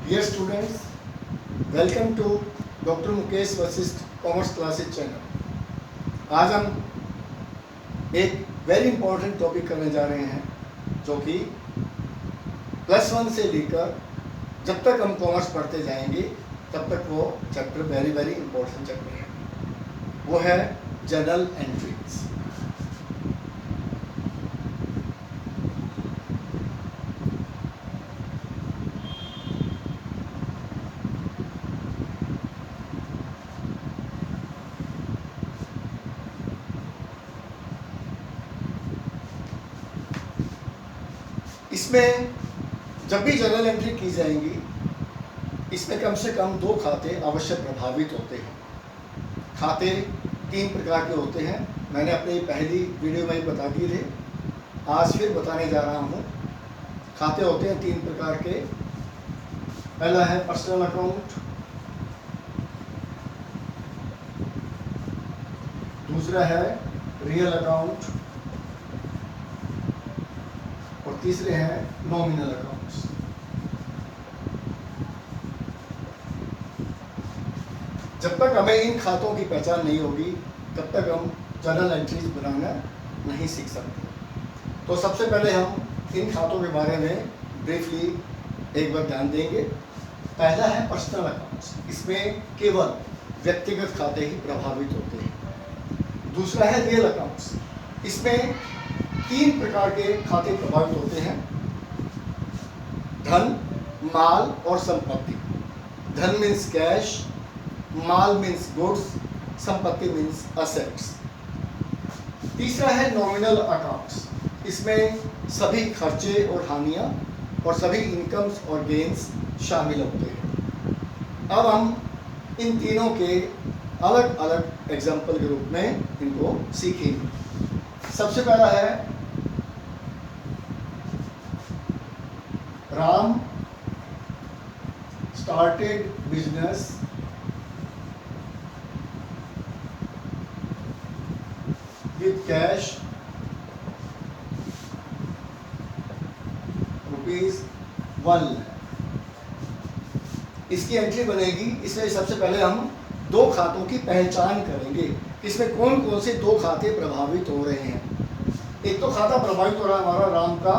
Dear students, welcome to doctor Mukesh Vashishtha commerce classes channel. आज हम एक वेरी इंपॉर्टेंट टॉपिक करने जा रहे हैं जो कि +1 से लेकर जब तक हम कॉमर्स पढ़ते जाएंगे तब तक वो chapter very very important chapter है। वो है जर्नल एंट्रीज। इसमें जब भी जर्नल एंट्री की जाएंगी इसमें कम से कम 2 खाते अवश्य प्रभावित होते हैं। खाते 3 प्रकार के होते हैं। मैंने अपनी पहली वीडियो में बता दिए थे, आज फिर बताने जा रहा हूँ। खाते होते हैं 3 प्रकार के। पहला है पर्सनल अकाउंट, दूसरा है रियल अकाउंट और तीसरे हैं नॉमिनल अकाउंट्स। जब तक हमें इन खातों की पहचान नहीं होगी तब तक हम जर्नल एंट्रीज बनाना नहीं सीख सकते। तो सबसे पहले हम इन खातों के बारे में ब्रीफली एक बार ध्यान देंगे। पहला है पर्सनल अकाउंट्स। इसमें केवल व्यक्तिगत खाते ही प्रभावित होते हैं। दूसरा है रियल अकाउंट्स। इसमें 3 प्रकार के खाते प्रभावित होते हैं: धन, माल और संपत्ति। धन मीन्स कैश, माल मीन्स गुड्स, संपत्ति मीन्स असेट्स। तीसरा है नॉमिनल अकाउंट्स। इसमें सभी खर्चे और हानियां और सभी इनकम्स और गेन्स शामिल होते हैं। अब हम इन तीनों के अलग अलग एग्जाम्पल के रूप में इनको सीखेंगे। सबसे पहला है Ram started business with cash ₹1 lakh। इसकी एंट्री बनेगी। इसमें सबसे पहले हम 2 खातों की पहचान करेंगे। इसमें कौन कौन से 2 खाते प्रभावित हो रहे हैं। एक तो खाता प्रभावित हो रहा है हमारा राम का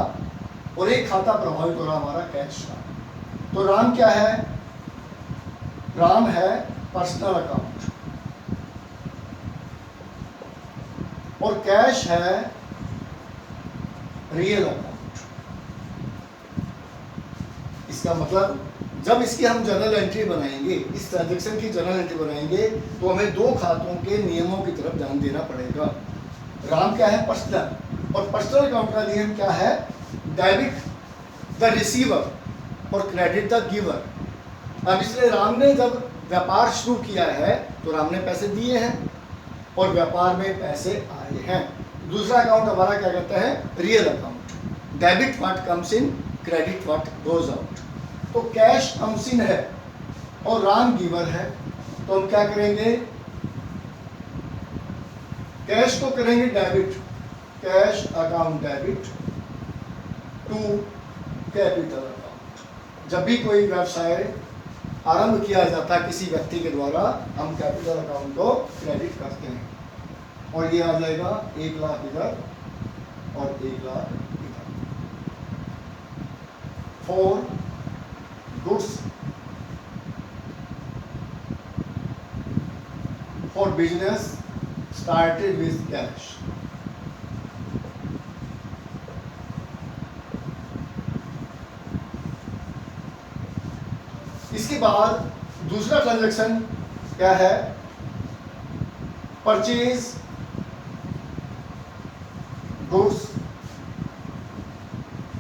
और एक खाता प्रभावित हो रहा है हमारा कैश का। तो राम क्या है? राम है पर्सनल अकाउंट और कैश है रियल अकाउंट। इसका मतलब जब इसकी हम जर्नल एंट्री बनाएंगे, इस ट्रांजैक्शन की जर्नल एंट्री बनाएंगे तो हमें 2 खातों के नियमों की तरफ ध्यान देना पड़ेगा। राम क्या है? पर्सनल। और पर्सनल अकाउंट का नियम क्या है? डेबिट द रिसीवर और क्रेडिट द गिवर। अब इसलिए राम ने जब व्यापार शुरू किया है तो राम ने पैसे दिए हैं और व्यापार में पैसे आए हैं। दूसरा अकाउंट हमारा क्या कहता है? Real account. Debit what comes in, credit what goes out. तो कैश कम्स इन है और राम गिवर है। तो हम क्या करेंगे? कैश को करेंगे debit, cash account debit to capital account. जब भी कोई व्यवसाय आरंभ किया जाता है किसी व्यक्ति के द्वारा, हम कैपिटल अकाउंट को क्रेडिट करते हैं और ये आ जाएगा 1 लाख इधर और 1 लाख इधर। For goods for business started with cash. इसके बाद दूसरा ट्रांजैक्शन क्या है? Purchase goods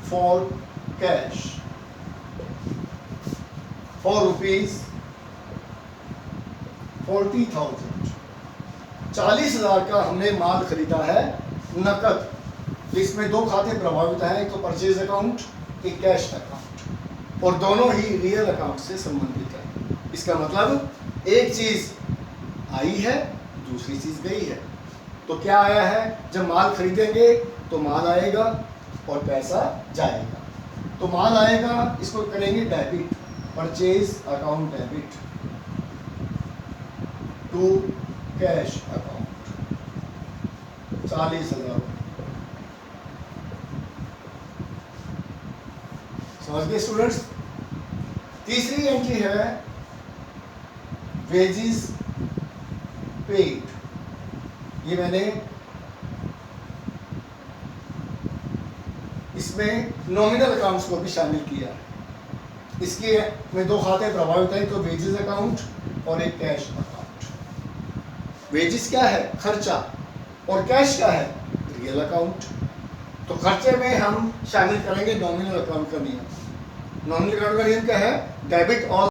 for cash for ₹40,000। 40,000 का हमने माल खरीदा है नकद। इसमें 2 खाते प्रभावित हैं, एक तो परचेज अकाउंट, एक कैश अकाउंट, और दोनों ही रियल अकाउंट से संबंधित है। इसका मतलब एक चीज आई है, दूसरी चीज गई है। तो क्या आया है? जब माल खरीदेंगे तो माल आएगा और पैसा जाएगा। तो माल आएगा, इसको करेंगे debit purchase account debit to cash account 40,000। समझ गए स्टूडेंट्स। तीसरी एंट्री है वेजेस पेड। ये मैंने इसमें नॉमिनल अकाउंट्स को भी शामिल किया है। इसके में दो खाते प्रभावित हैं, तो वेजेस अकाउंट और एक कैश अकाउंट। वेजेस क्या है? खर्चा, और कैश क्या है? Real account. तो खर्चे में हम शामिल करेंगे नॉमिनल अकाउंट का नियम। नॉमिनल अकाउंट का नियम क्या है? Debit all